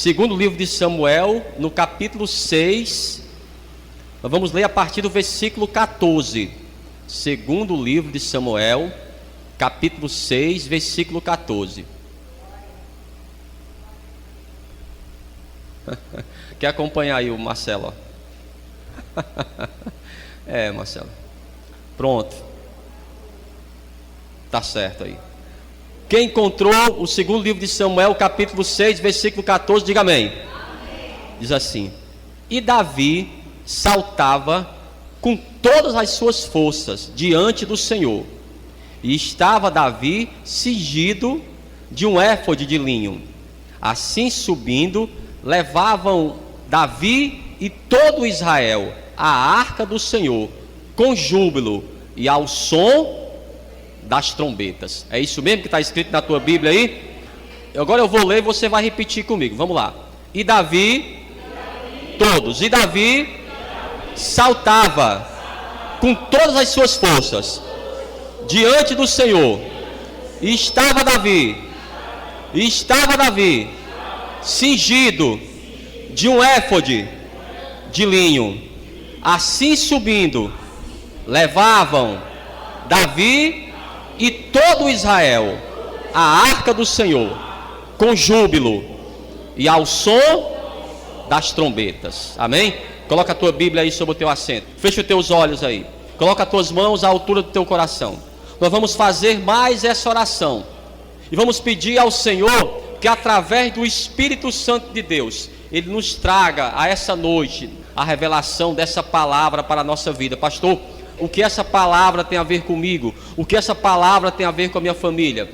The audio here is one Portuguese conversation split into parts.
Segundo livro de Samuel, no capítulo 6, nós vamos ler a partir do versículo 14. Segundo livro de Samuel, capítulo 6, versículo 14. Quer acompanhar aí o Marcelo? Marcelo. Pronto. Tá certo aí. Quem encontrou o segundo livro de Samuel, capítulo 6, versículo 14, diga amém. Amém. Diz assim: E Davi saltava com todas as suas forças diante do Senhor, e estava Davi cingido de um éfode de linho. Assim subindo, levavam Davi e todo Israel a arca do Senhor, com júbilo e ao som das trombetas. É isso mesmo que está escrito na tua Bíblia aí? Agora eu vou ler e você vai repetir comigo. Vamos lá. E Davi saltava com todas as suas forças diante do Senhor. E estava Davi cingido de um éfode de linho. Assim subindo, levavam Davi e todo Israel a arca do Senhor, com júbilo e ao som das trombetas. Amém? Coloca a tua Bíblia aí sobre o teu assento. Fecha os teus olhos aí. Coloca as tuas mãos à altura do teu coração. Nós vamos fazer mais essa oração. E vamos pedir ao Senhor que através do Espírito Santo de Deus, Ele nos traga a essa noite a revelação dessa palavra para a nossa vida. Pastor, o que essa palavra tem a ver comigo? O que essa palavra tem a ver com a minha família?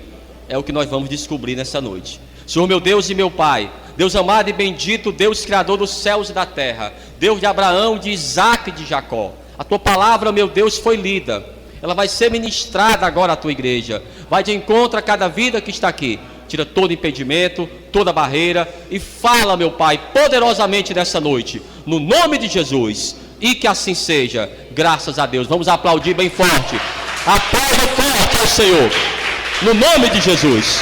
É o que nós vamos descobrir nessa noite. Senhor meu Deus e meu Pai, Deus amado e bendito, Deus criador dos céus e da terra, Deus de Abraão, de Isaac e de Jacó, a tua palavra, meu Deus, foi lida. Ela vai ser ministrada agora à tua igreja. Vai de encontro a cada vida que está aqui. Tira todo impedimento, toda barreira e fala, meu Pai, poderosamente nessa noite, no nome de Jesus. E que assim seja, graças a Deus. Vamos aplaudir bem forte. Aplauda forte ao Senhor, no nome de Jesus.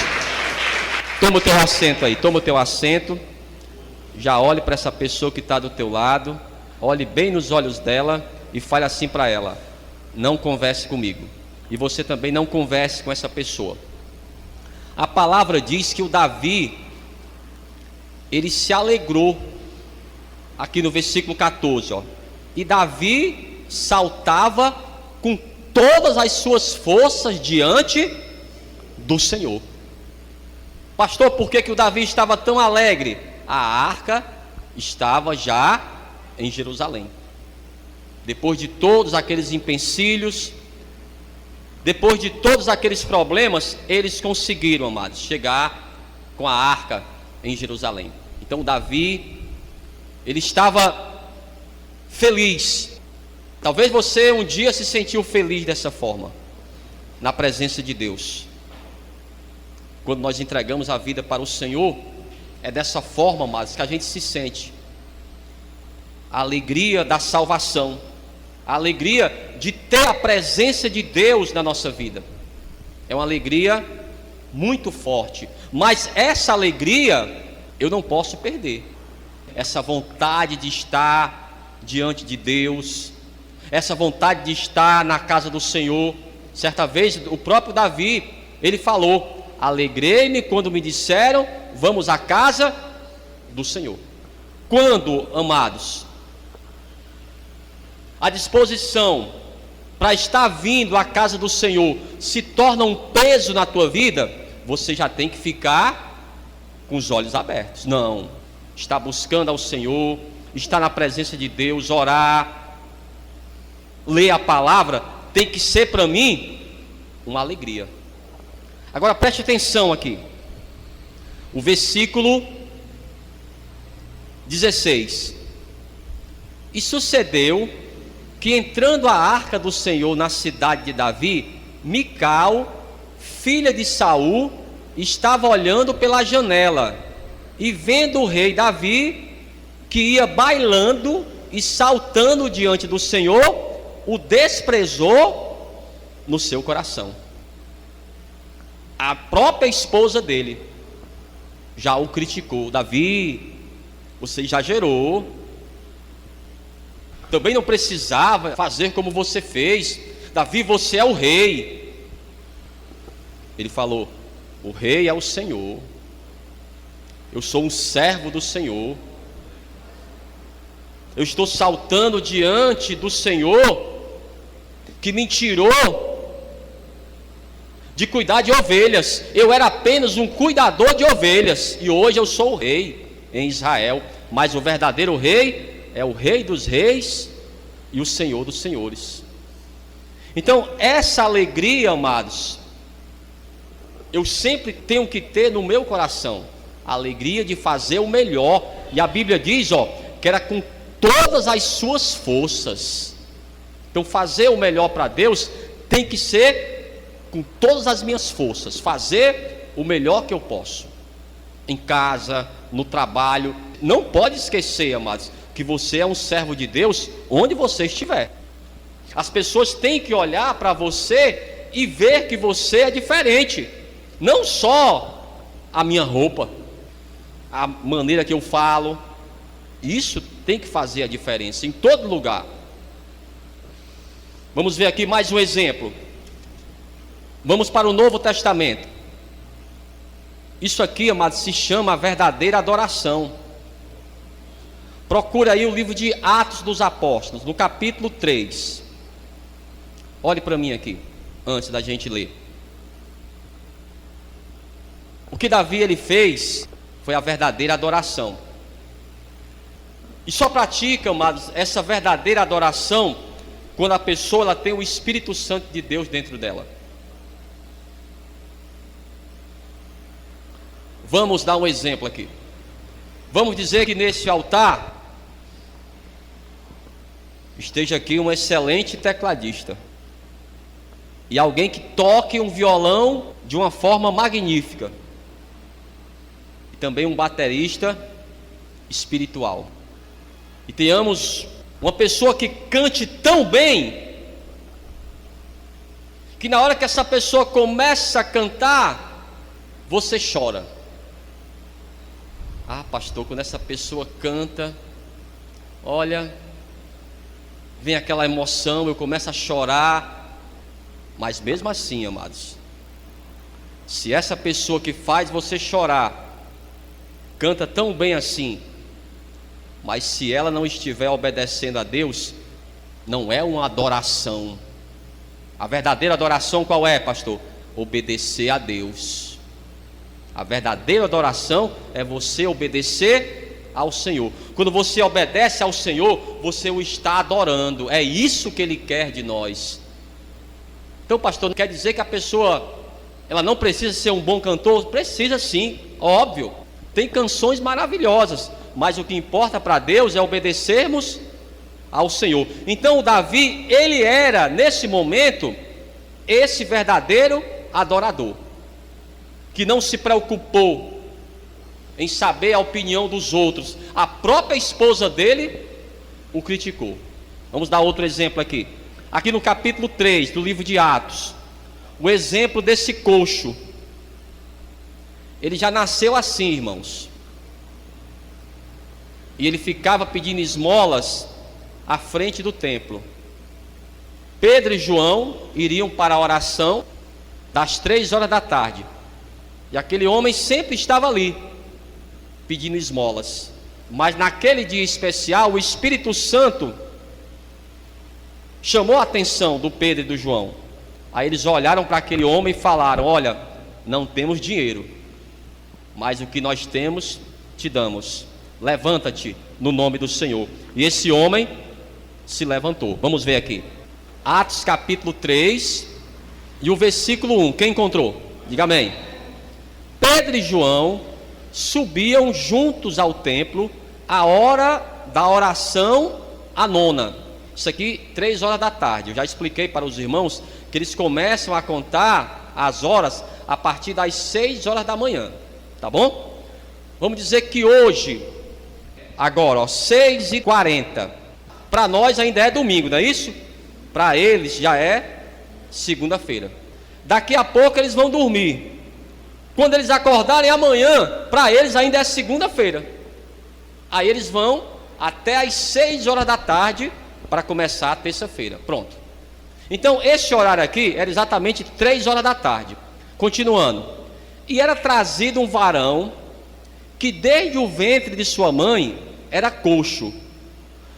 Toma o teu assento aí, toma o teu assento. Já olhe para essa pessoa que está do teu lado. Olhe bem nos olhos dela e fale assim para ela: não converse comigo. E você também não converse com essa pessoa. A palavra diz que o Davi, ele se alegrou. Aqui no versículo 14, ó. E Davi saltava com todas as suas forças diante do Senhor. Pastor, por que o Davi estava tão alegre? A arca estava já em Jerusalém. Depois de todos aqueles empecilhos, depois de todos aqueles problemas, eles conseguiram, amados, chegar com a arca em Jerusalém. Então Davi, ele estava feliz. Talvez você um dia se sentiu feliz dessa forma, na presença de Deus. Quando nós entregamos a vida para o Senhor, é dessa forma, amados, que a gente se sente. A alegria da salvação, a alegria de ter a presença de Deus na nossa vida. É uma alegria muito forte. Mas essa alegria eu não posso perder. Essa vontade de estar diante de Deus, essa vontade de estar na casa do Senhor. Certa vez o próprio Davi, ele falou: alegrei-me quando me disseram, vamos à casa do Senhor. Quando, amados, a disposição para estar vindo à casa do Senhor se torna um peso na tua vida, você já tem que ficar com os olhos abertos. Não, está buscando ao Senhor, está na presença de Deus, orar, ler a palavra, tem que ser para mim uma alegria. Agora preste atenção aqui, o versículo 16. E sucedeu que, entrando a arca do Senhor na cidade de Davi, Mical, filha de Saul, estava olhando pela janela, e vendo o rei Davi, que ia bailando e saltando diante do Senhor, o desprezou no seu coração. A própria esposa dele já o criticou: Davi, Você exagerou. Também não precisava fazer como você fez. Davi, você é o rei. Ele falou: o rei é o Senhor. Eu sou um servo do Senhor. Eu estou saltando diante do Senhor, que me tirou de cuidar de ovelhas. Eu era apenas um cuidador de ovelhas, e hoje eu sou o rei em Israel. Mas o verdadeiro rei é o Rei dos reis e o Senhor dos senhores. Então, essa alegria, amados, eu sempre tenho que ter no meu coração, a alegria de fazer o melhor. E a Bíblia diz, que era com todas as suas forças. Então, fazer o melhor para Deus tem que ser com todas as minhas forças, fazer o melhor que eu posso, em casa, no trabalho. Não pode esquecer, amados, que você é um servo de Deus onde você estiver. As pessoas têm que olhar para você e ver que você é diferente. Não só a minha roupa, a maneira que eu falo. Isso tem que fazer a diferença em todo lugar. Vamos ver aqui mais um exemplo. Vamos para o Novo Testamento. Isso aqui, amados, se chama a verdadeira adoração. Procura aí o livro de Atos dos Apóstolos, no capítulo 3. Olhe para mim aqui, antes da gente ler. O que Davi ele fez foi a verdadeira adoração. E só pratica, amados, essa verdadeira adoração quando a pessoa ela tem o Espírito Santo de Deus dentro dela. Vamos dar um exemplo aqui. Vamos dizer que nesse altar esteja aqui um excelente tecladista e alguém que toque um violão de uma forma magnífica, e também um baterista espiritual, e tenhamos uma pessoa que cante tão bem que na hora que essa pessoa começa a cantar, você chora. Ah, pastor, quando essa pessoa canta, olha, vem aquela emoção, eu começo a chorar. Mas mesmo assim, amados, se essa pessoa que faz você chorar canta tão bem assim, mas se ela não estiver obedecendo a Deus, não é uma adoração. A verdadeira adoração qual é, pastor? Obedecer a Deus. A verdadeira adoração é você obedecer ao Senhor. Quando você obedece ao Senhor, você o está adorando. É isso que Ele quer de nós. Então, pastor, não quer dizer que a pessoa ela não precisa ser um bom cantor? Precisa sim, óbvio. Tem canções maravilhosas, mas o que importa para Deus é obedecermos ao Senhor. Então, o Davi, ele era, nesse momento, esse verdadeiro adorador, que não se preocupou em saber a opinião dos outros. A própria esposa dele o criticou. Vamos dar outro exemplo aqui. Aqui no capítulo 3 do livro de Atos, o exemplo desse coxo. Ele já nasceu assim, irmãos. E ele ficava pedindo esmolas à frente do templo. Pedro e João iriam para a oração das 3 horas da tarde. E aquele homem sempre estava ali, pedindo esmolas. Mas naquele dia especial, o Espírito Santo chamou a atenção do Pedro e do João. Aí eles olharam para aquele homem e falaram: olha, não temos dinheiro, mas o que nós temos te damos. Levanta-te no nome do Senhor. E esse homem se levantou. Vamos ver aqui Atos capítulo 3 e o versículo 1. Quem encontrou? Diga amém. Pedro e João subiam juntos ao templo à hora da oração, a nona. Isso aqui 3 horas da tarde. Eu já expliquei para os irmãos que eles começam a contar as horas a partir das 6 horas da manhã. Tá bom? Vamos dizer que hoje, agora, 6h40. Para nós ainda é domingo, não é isso? Para eles já é segunda-feira. Daqui a pouco eles vão dormir. Quando eles acordarem amanhã, para eles ainda é segunda-feira. Aí eles vão até às 6 horas da tarde para começar a terça-feira. Pronto. Então esse horário aqui era exatamente 3 horas da tarde. Continuando. E era trazido um varão que desde o ventre de sua mãe era coxo,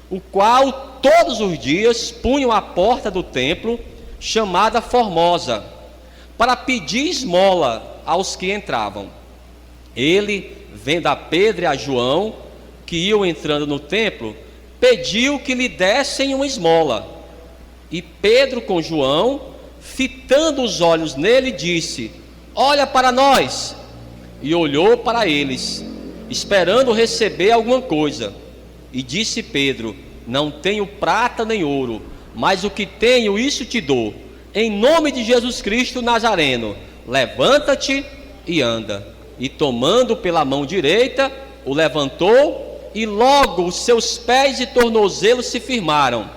o qual todos os dias punham à porta do templo, chamada Formosa, para pedir esmola aos que entravam. Ele, vendo a Pedro e a João, que iam entrando no templo, pediu que lhe dessem uma esmola. E Pedro com João, fitando os olhos nele, disse: olha para nós. E olhou para eles, esperando receber alguma coisa. E disse Pedro: não tenho prata nem ouro, mas o que tenho, isso te dou. Em nome de Jesus Cristo Nazareno, levanta-te e anda. E tomando pela mão direita, o levantou, e logo os seus pés e tornozelos se firmaram.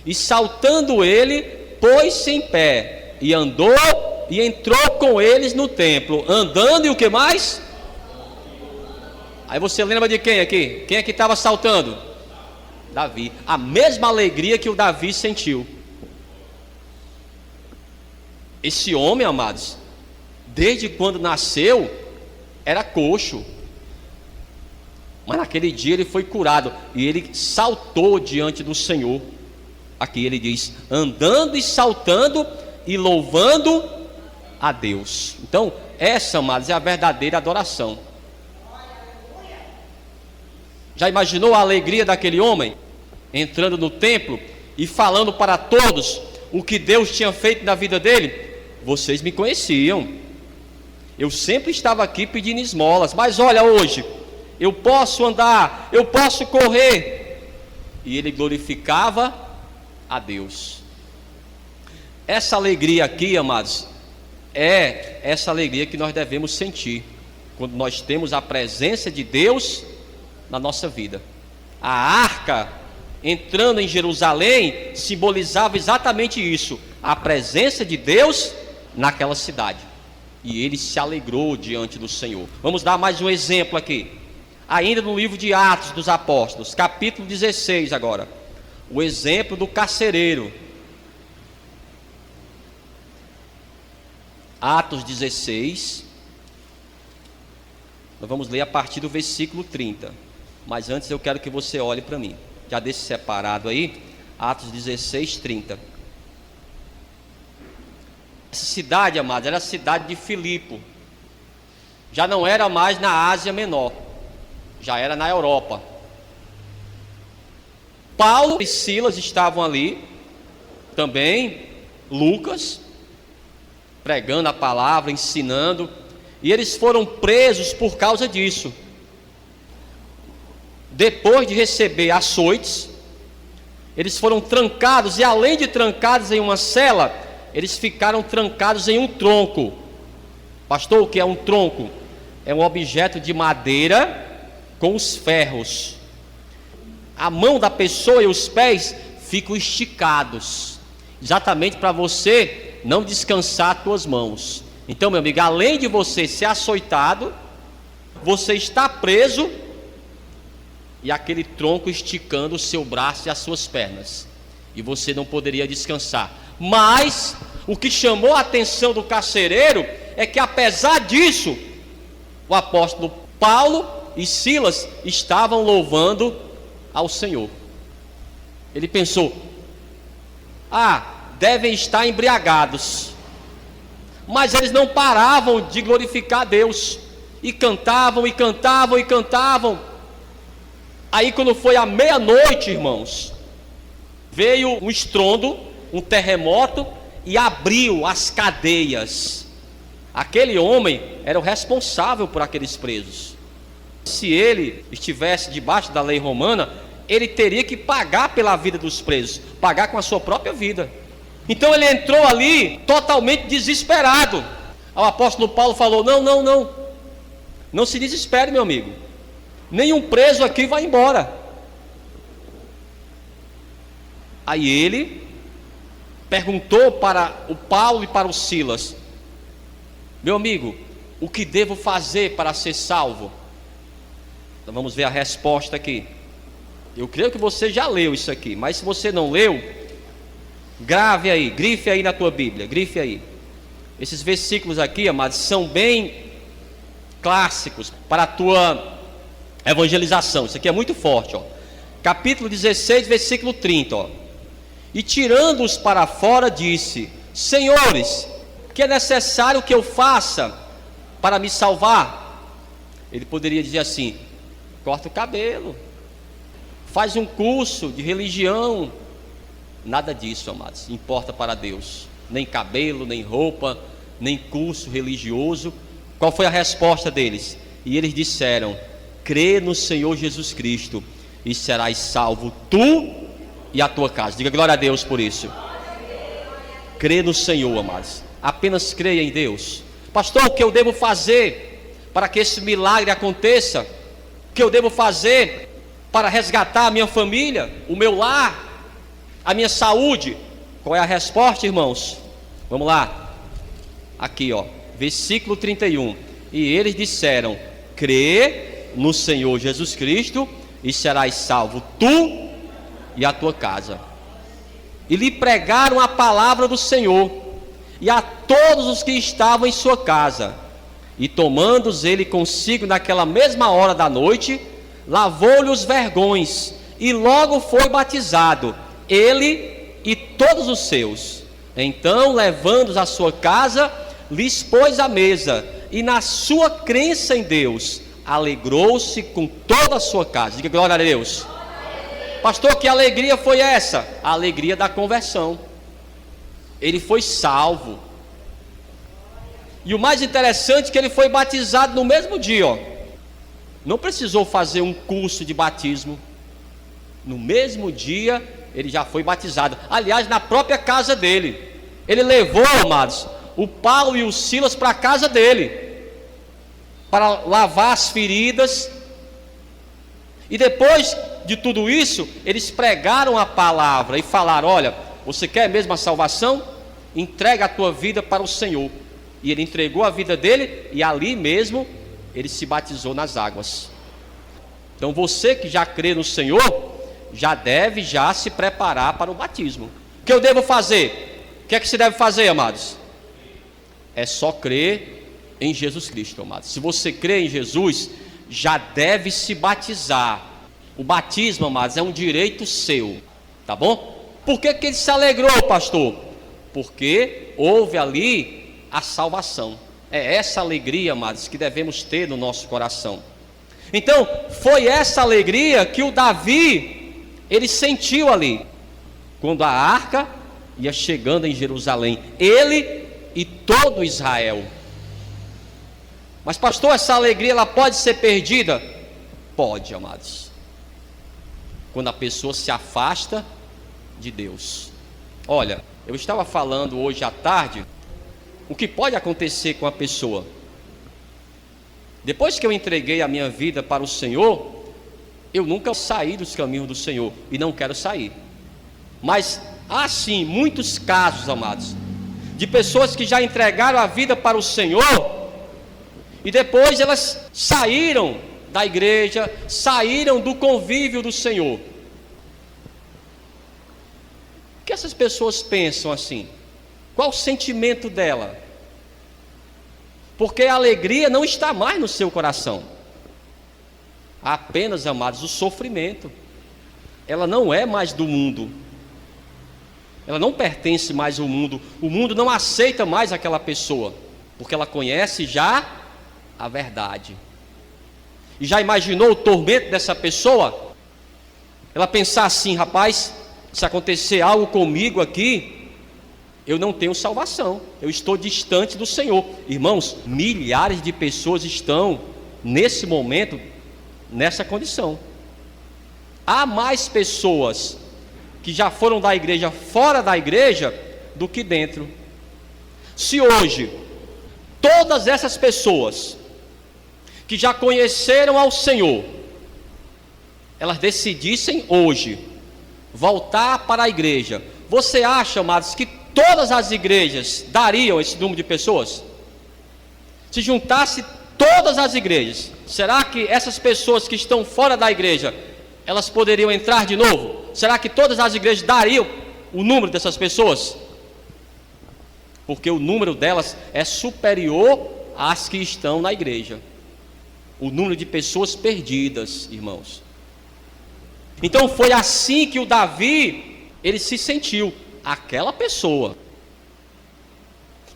E saltando ele, pôs-se em pé, e andou, e entrou com eles no templo, andando, e o que mais? Aí você lembra de quem aqui? Quem é que estava saltando? Davi. A mesma alegria que o Davi sentiu. Esse homem, amados, desde quando nasceu, era coxo. Mas naquele dia ele foi curado, e ele saltou diante do Senhor. Aqui ele diz: andando e saltando e louvando a Deus. Então essa, amados, é a verdadeira adoração. Já imaginou a alegria daquele homem entrando no templo e falando para todos o que Deus tinha feito na vida dele? Vocês me conheciam, eu sempre estava aqui pedindo esmolas, mas olha, hoje eu posso andar, eu posso correr. E ele glorificava a Deus. Essa alegria aqui, amados, é essa alegria que nós devemos sentir quando nós temos a presença de Deus na nossa vida. A arca entrando em Jerusalém simbolizava exatamente isso, a presença de Deus naquela cidade. E ele se alegrou diante do Senhor. Vamos dar mais um exemplo aqui, ainda no livro de Atos dos Apóstolos, capítulo 16 agora. O exemplo do carcereiro. Atos 16. Nós vamos ler a partir do versículo 30. Mas antes eu quero que você olhe para mim. Já deixe separado aí. Atos 16, 30. Essa cidade, amados, era a cidade de Filipe. Já não era mais na Ásia Menor, já era na Europa. Paulo e Silas estavam ali, também Lucas, pregando a palavra, ensinando, e eles foram presos por causa disso. Depois de receber açoites, eles foram trancados, e além de trancados em uma cela, eles ficaram trancados em um tronco. Pastor, o que é um tronco? É um objeto de madeira com os ferros. A mão da pessoa e os pés ficam esticados, exatamente para você não descansar as tuas mãos. Então, meu amigo, além de você ser açoitado, você está preso, e aquele tronco esticando o seu braço e as suas pernas, e você não poderia descansar. Mas o que chamou a atenção do carcereiro é que, apesar disso, o apóstolo Paulo e Silas estavam louvando ao Senhor. Ele pensou: devem estar embriagados. Mas eles não paravam de glorificar a Deus, e cantavam, e cantavam, e cantavam. Aí quando foi à meia-noite, irmãos, veio um estrondo, um terremoto, e abriu as cadeias. Aquele homem era o responsável por aqueles presos. Se ele estivesse debaixo da lei romana, ele teria que pagar pela vida dos presos, pagar com a sua própria vida. Então ele entrou ali totalmente desesperado. O apóstolo Paulo falou: não se desespere, meu amigo, nenhum preso aqui vai embora. Aí ele perguntou para o Paulo e para o Silas: meu amigo, o que devo fazer para ser salvo? Então vamos ver a resposta aqui. Eu creio que você já leu isso aqui, mas se você não leu, grave aí, grife aí na tua Bíblia, grife aí. Esses versículos aqui, amados, são bem clássicos para a tua evangelização. Isso aqui é muito forte, ó. Capítulo 16, versículo 30, ó. E tirando-os para fora, disse: Senhores, que é necessário que eu faça para me salvar? Ele poderia dizer assim: corta o cabelo, faz um curso de religião. Nada disso, amados, importa para Deus. Nem cabelo, nem roupa, nem curso religioso. Qual foi a resposta deles? E eles disseram: crê no Senhor Jesus Cristo e serás salvo tu e a tua casa. Diga glória a Deus por isso. Crê no Senhor, amados. Apenas creia em Deus. Pastor, o que eu devo fazer para que esse milagre aconteça? O que eu devo fazer para resgatar a minha família, o meu lar, a minha saúde? Qual é a resposta, irmãos? Vamos lá. Aqui, ó, versículo 31. E eles disseram: crê no Senhor Jesus Cristo e serás salvo tu e a tua casa. E lhe pregaram a palavra do Senhor e a todos os que estavam em sua casa. E tomando-os ele consigo naquela mesma hora da noite, lavou-lhe os vergões e logo foi batizado, ele e todos os seus. Então, levando-os à sua casa, lhes pôs a mesa, e na sua crença em Deus, alegrou-se com toda a sua casa. Diga glória a Deus. Pastor, que alegria foi essa? A alegria da conversão. Ele foi salvo. E o mais interessante é que ele foi batizado no mesmo dia, ó. Não precisou fazer um curso de batismo. No mesmo dia ele já foi batizado. Aliás, na própria casa dele. Ele levou, amados, o Paulo e o Silas para a casa dele, para lavar as feridas. E depois de tudo isso, eles pregaram a palavra e falaram: olha, você quer mesmo a salvação? Entrega a tua vida para o Senhor. E ele entregou a vida dele, e ali mesmo ele se batizou nas águas. Então você que já crê no Senhor, já deve se preparar para o batismo. O que eu devo fazer? O que é que se deve fazer, amados? É só crer em Jesus Cristo, amados. Se você crê em Jesus, já deve se batizar. O batismo, amados, é um direito seu, tá bom? Por que ele se alegrou, pastor? Porque houve ali a salvação. É essa alegria, amados, que devemos ter no nosso coração. Então, foi essa alegria que o Davi, ele sentiu ali, quando a arca ia chegando em Jerusalém, ele e todo Israel. Mas pastor, essa alegria ela pode ser perdida? Pode, amados, quando a pessoa se afasta de Deus. Olha, eu estava falando hoje à tarde o que pode acontecer com a pessoa. Depois que eu entreguei a minha vida para o Senhor, eu nunca saí dos caminhos do Senhor e não quero sair. Mas há sim muitos casos, amados, de pessoas que já entregaram a vida para o Senhor e depois elas saíram da igreja, saíram do convívio do Senhor. O que essas pessoas pensam assim? Qual o sentimento dela? Porque a alegria não está mais no seu coração. Há apenas, amados, o sofrimento. Ela não é mais do mundo. Ela não pertence mais ao mundo. O mundo não aceita mais aquela pessoa, porque ela conhece já a verdade. E já imaginou o tormento dessa pessoa? Ela pensar assim: rapaz, se acontecer algo comigo aqui, eu não tenho salvação, eu estou distante do Senhor. Irmãos, milhares de pessoas estão nesse momento nessa condição. Há mais pessoas que já foram da igreja, fora da igreja, do que dentro. Se hoje todas essas pessoas que já conheceram ao Senhor, elas decidissem hoje voltar para a igreja, você acha, amados, que todas as igrejas dariam esse número de pessoas? Se juntasse todas as igrejas, será que essas pessoas que estão fora da igreja, elas poderiam entrar de novo? Será que todas as igrejas dariam o número dessas pessoas? Porque o número delas é superior às que estão na igreja. O número de pessoas perdidas, irmãos. Então foi assim que o Davi, ele se sentiu, aquela pessoa,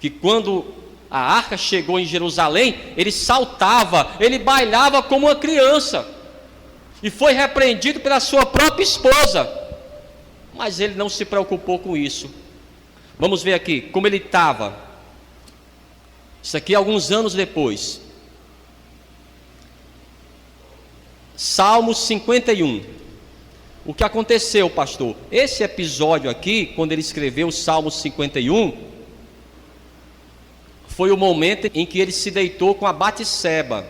que quando a arca chegou em Jerusalém, ele saltava, ele bailava como uma criança, e foi repreendido pela sua própria esposa, mas ele não se preocupou com isso. Vamos ver aqui, como ele estava, isso aqui alguns anos depois, Salmo 51, o que aconteceu, pastor? Esse episódio aqui, quando ele escreveu o Salmo 51, foi o momento em que ele se deitou com a Batseba,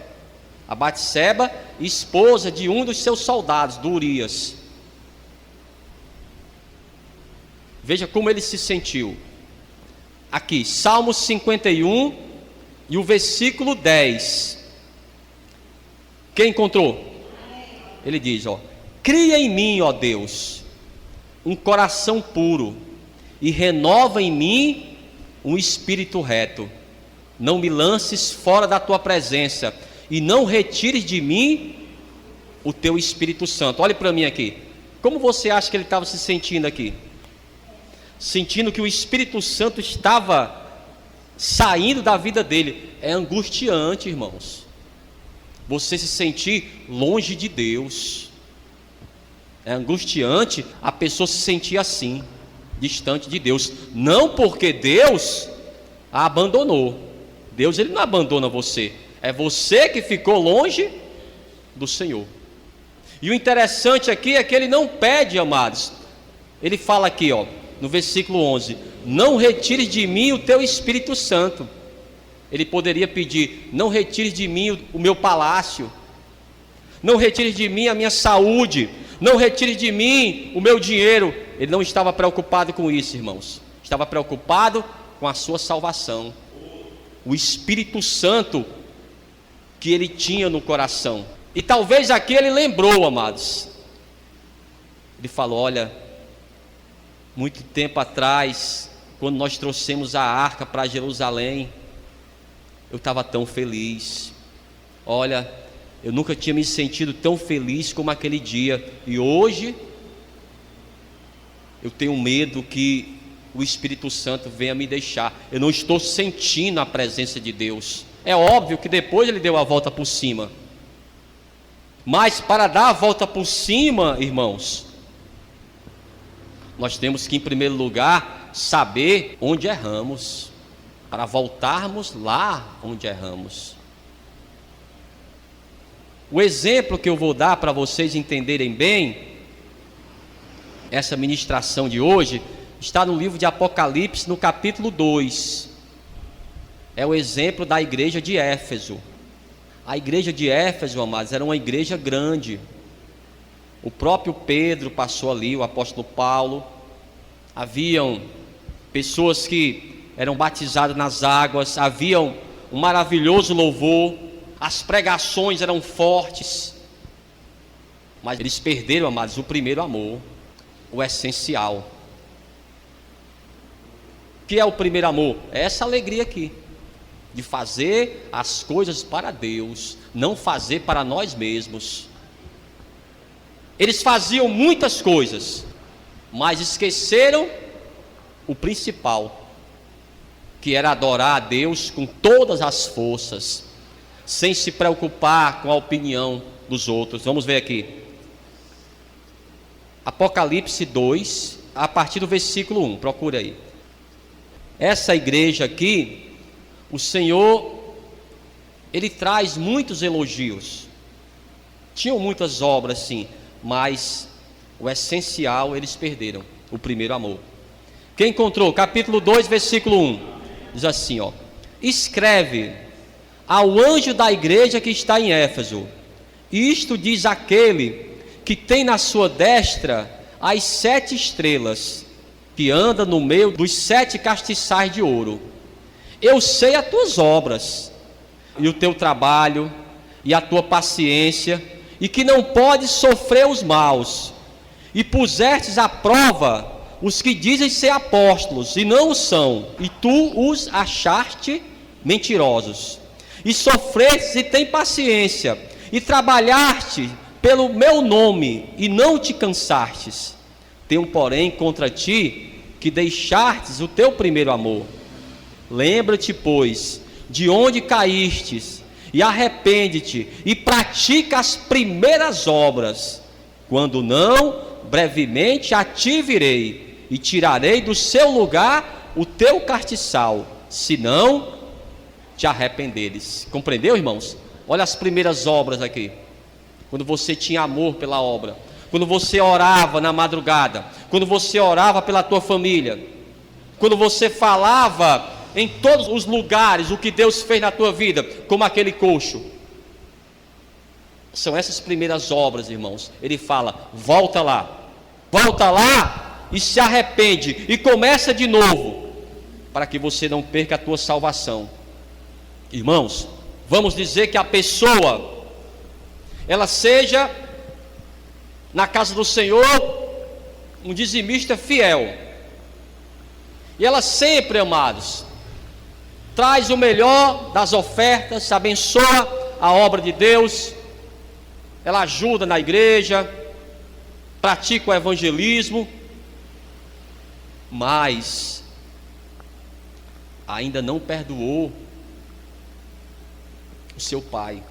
esposa de um dos seus soldados, do Urias. Veja como ele se sentiu. Aqui, Salmo 51 e o versículo 10. Quem encontrou? Ele diz, cria em mim, ó Deus, um coração puro, e renova em mim um espírito reto. Não me lances fora da tua presença, e não retires de mim o teu Espírito Santo. Olhe para mim aqui. Como você acha que ele estava se sentindo aqui? Sentindo que o Espírito Santo estava saindo da vida dele. É angustiante, irmãos, você se sentir longe de Deus. É angustiante a pessoa se sentir assim, distante de Deus. Não porque Deus a abandonou. Deus, ele não abandona você. É você que ficou longe do Senhor. E o interessante aqui é que ele não pede, amados. Ele fala aqui, no versículo 11: não retires de mim o teu Espírito Santo. Ele poderia pedir: não retires de mim o meu palácio, não retires de mim a minha saúde, não retires de mim o meu dinheiro. Ele não estava preocupado com isso, irmãos. Estava preocupado com a sua salvação, o Espírito Santo que ele tinha no coração. E talvez aqui ele lembrou, amados. Ele falou: olha, muito tempo atrás, quando nós trouxemos a arca para Jerusalém, eu estava tão feliz. Olha, eu nunca tinha me sentido tão feliz como aquele dia. E hoje eu tenho medo que o Espírito Santo venha me deixar. Eu não estou sentindo a presença de Deus. É óbvio que depois ele deu a volta por cima. Mas para dar a volta por cima, irmãos, nós temos que, em primeiro lugar, saber onde erramos, para voltarmos lá onde erramos. O exemplo que eu vou dar para vocês entenderem bem essa ministração de hoje está no livro de Apocalipse, no capítulo 2. É o exemplo da igreja de Éfeso. A igreja de Éfeso, amados, era uma igreja grande. O próprio Pedro passou ali, o apóstolo Paulo. Haviam pessoas que eram batizadas nas águas. Haviam um maravilhoso louvor. As pregações eram fortes. Mas eles perderam, amados, o primeiro amor, o essencial. O que é o primeiro amor? É essa alegria aqui, de fazer as coisas para Deus, não fazer para nós mesmos. Eles faziam muitas coisas, mas esqueceram o principal, que era adorar a Deus com todas as forças, sem se preocupar com a opinião dos outros. Vamos ver aqui, Apocalipse 2, a partir do versículo 1, procura aí. Essa igreja aqui, o Senhor, Ele traz muitos elogios. Tinham muitas obras, sim, mas o essencial eles perderam, o primeiro amor. Quem encontrou? Capítulo 2, versículo 1, diz assim, escreve ao anjo da igreja que está em Éfeso: isto diz aquele que tem na sua destra as 7 estrelas, que anda no meio dos 7 castiçais de ouro. Eu sei as tuas obras, e o teu trabalho e a tua paciência, e que não podes sofrer os maus, e pusestes à prova os que dizem ser apóstolos e não o são, e tu os achaste mentirosos, e sofrestes e tem paciência, e trabalhaste pelo meu nome e não te cansastes. Tenho, porém, contra ti que deixastes o teu primeiro amor. Lembra-te, pois, de onde caístes, e arrepende-te, e pratica as primeiras obras. Quando não, brevemente a ti virei, e tirarei do seu lugar o teu castiçal, se não te arrependeres. Compreendeu, irmãos? Olha as primeiras obras aqui. Quando você tinha amor pela obra, quando você orava na madrugada, quando você orava pela tua família, quando você falava em todos os lugares o que Deus fez na tua vida, como aquele coxo. São essas primeiras obras, irmãos. Ele fala: volta lá e se arrepende e começa de novo, para que você não perca a tua salvação. Irmãos, vamos dizer que a pessoa, ela seja na casa do Senhor um dizimista fiel, e ela sempre, amados, traz o melhor das ofertas, abençoa a obra de Deus, ela ajuda na igreja, pratica o evangelismo, mas ainda não perdoou o seu pai,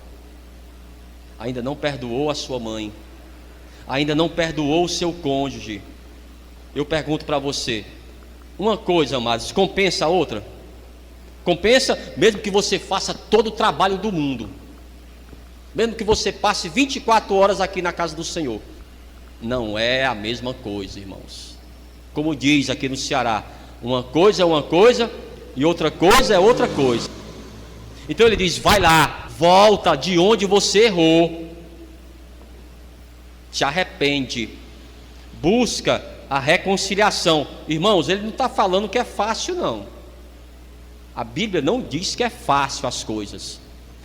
ainda não perdoou a sua mãe, ainda não perdoou o seu cônjuge. Eu pergunto para você, uma coisa, amados, compensa a outra? Compensa, mesmo que você faça todo o trabalho do mundo, mesmo que você passe 24 horas aqui na casa do Senhor, não é a mesma coisa, irmãos. Como diz aqui no Ceará, uma coisa é uma coisa e outra coisa é outra coisa. Então ele diz: vai lá, volta de onde você errou, te arrepende, busca a reconciliação. Irmãos, ele não está falando que é fácil, não. A Bíblia não diz que é fácil as coisas,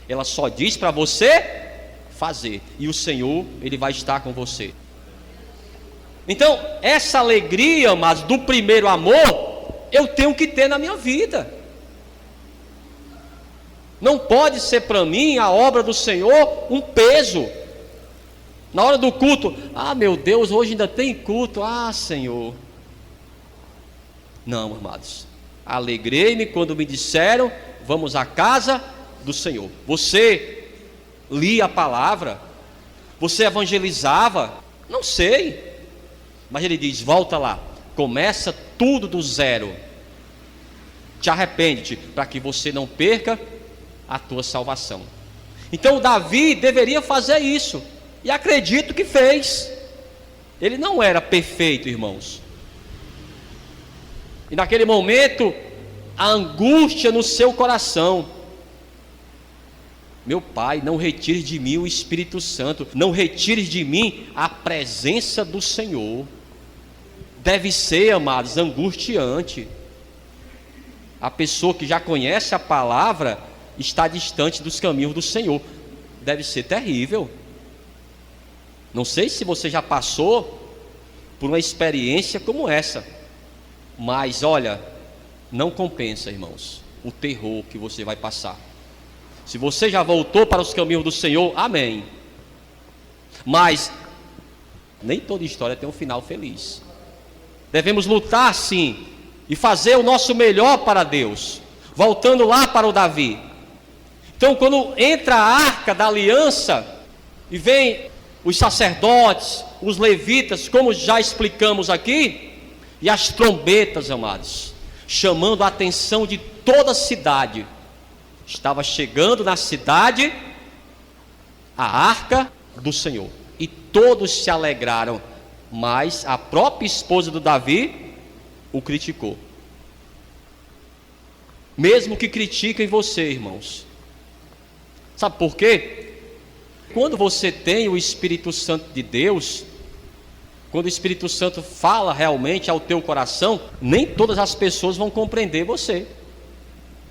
ela só diz para você fazer, e o Senhor, Ele vai estar com você. Então, essa alegria, mas do primeiro amor, eu tenho que ter na minha vida. Não pode ser para mim a obra do Senhor um peso. Na hora do culto, ah, meu Deus, hoje ainda tem culto, ah, Senhor. Não, amados, alegrei-me quando me disseram: vamos à casa do Senhor. Você lia a palavra? Você evangelizava? Não sei. Mas ele diz: volta lá, começa tudo do zero, te arrepende, para que você não perca a tua salvação. Então Davi deveria fazer isso, e acredito que fez. Ele não era perfeito, irmãos, e naquele momento a angústia no seu coração: meu Pai, não retires de mim o Espírito Santo, não retires de mim a presença do Senhor. Deve ser, amados, angustiante. A pessoa que já conhece a palavra está distante dos caminhos do Senhor. Deve ser terrível. Não sei se você já passou por uma experiência como essa, mas olha, não compensa, irmãos, o terror que você vai passar. Se você já voltou para os caminhos do Senhor, amém. Mas nem toda história tem um final feliz. Devemos lutar sim, e fazer o nosso melhor para Deus. Voltando lá para o Davi. Então, quando entra a arca da aliança, e vem os sacerdotes, os levitas, como já explicamos aqui, e as trombetas, amados, chamando a atenção de toda a cidade. Estava chegando na cidade a arca do Senhor, e todos se alegraram, mas a própria esposa do Davi o criticou. Mesmo que critiquem você, irmãos, sabe por quê? Quando você tem o Espírito Santo de Deus, quando o Espírito Santo fala realmente ao teu coração, nem todas as pessoas vão compreender você.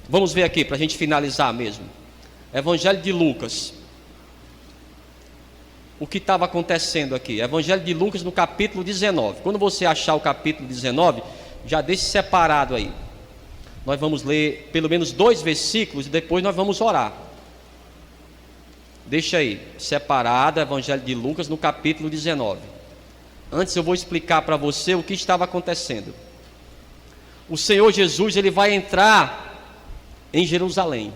Vamos ver aqui, para a gente finalizar mesmo. Evangelho de Lucas. O que estava acontecendo aqui? Evangelho de Lucas no capítulo 19. Quando você achar o capítulo 19, já deixe separado aí. Nós vamos ler pelo menos 2 versículos e depois nós vamos orar. Deixa aí, separado, Evangelho de Lucas no capítulo 19. Antes eu vou explicar para você o que estava acontecendo. O Senhor Jesus, ele vai entrar em Jerusalém.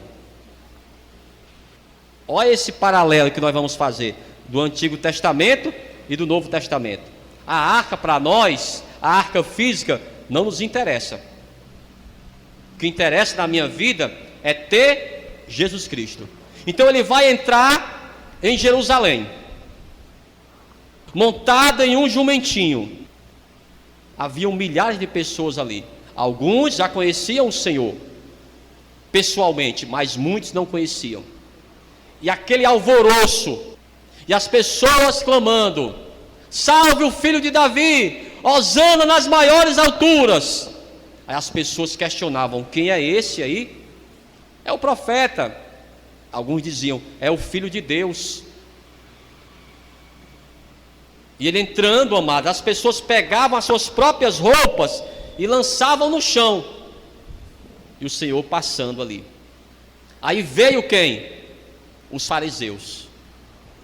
Olha esse paralelo que nós vamos fazer do Antigo Testamento e do Novo Testamento. A arca para nós, a arca física, não nos interessa. O que interessa na minha vida é ter Jesus Cristo. Então ele vai entrar em Jerusalém, montado em um jumentinho. Haviam milhares de pessoas ali. Alguns já conheciam o Senhor pessoalmente, mas muitos não conheciam. E aquele alvoroço, e as pessoas clamando: salve o filho de Davi, hosana nas maiores alturas. Aí as pessoas questionavam: quem é esse aí? É o profeta. Alguns diziam: é o filho de Deus. E ele entrando, amado, as pessoas pegavam as suas próprias roupas e lançavam no chão. E o Senhor passando ali. Aí veio quem? Os fariseus.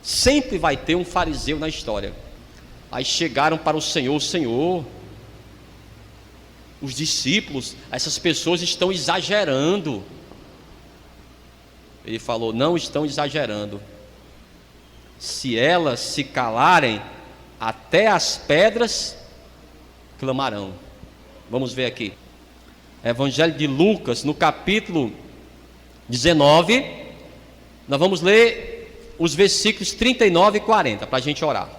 Sempre vai ter um fariseu na história. Aí chegaram para o Senhor: Senhor, os discípulos, essas pessoas estão exagerando. Ele falou: não estão exagerando. Se elas se calarem, até as pedras clamarão. Vamos ver aqui. Evangelho de Lucas, no capítulo 19. Nós vamos ler os versículos 39 e 40 para a gente orar.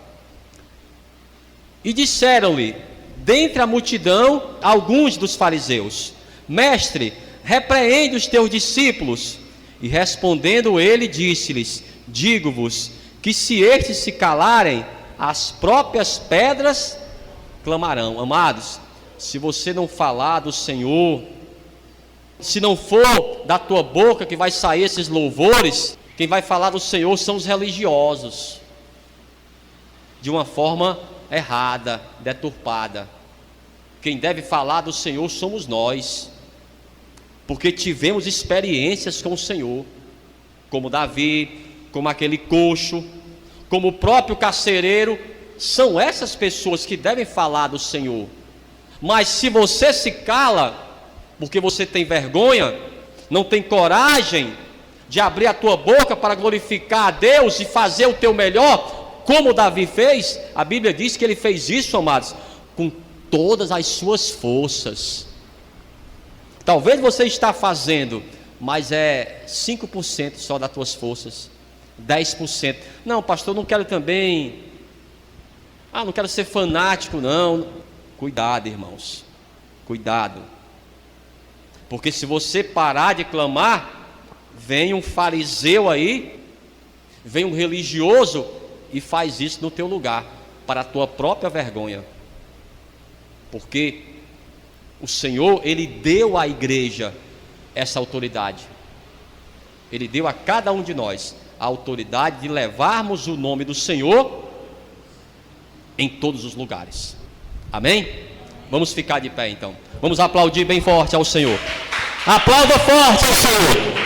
E disseram-lhe dentre a multidão alguns dos fariseus: Mestre, repreende os teus discípulos. E respondendo ele, disse-lhes: digo-vos que se estes se calarem, as próprias pedras clamarão. Amados, se você não falar do Senhor, se não for da tua boca que vai sair esses louvores, quem vai falar do Senhor são os religiosos, de uma forma errada, deturpada. Quem deve falar do Senhor somos nós, porque tivemos experiências com o Senhor, como Davi, como aquele coxo, como o próprio carcereiro. São essas pessoas que devem falar do Senhor. Mas se você se cala, porque você tem vergonha, não tem coragem de abrir a tua boca para glorificar a Deus e fazer o teu melhor, como Davi fez, a Bíblia diz que ele fez isso, amados, com todas as suas forças. Talvez você está fazendo, mas é 5% só das tuas forças, 10%. Não, pastor, não quero também, não quero ser fanático, não. Cuidado, irmãos, cuidado. Porque se você parar de clamar, vem um fariseu aí, vem um religioso e faz isso no teu lugar, para a tua própria vergonha. Porque o Senhor, Ele deu à igreja essa autoridade. Ele deu a cada um de nós a autoridade de levarmos o nome do Senhor em todos os lugares. Amém? Vamos ficar de pé então. Vamos aplaudir bem forte ao Senhor. Aplauda forte ao Senhor.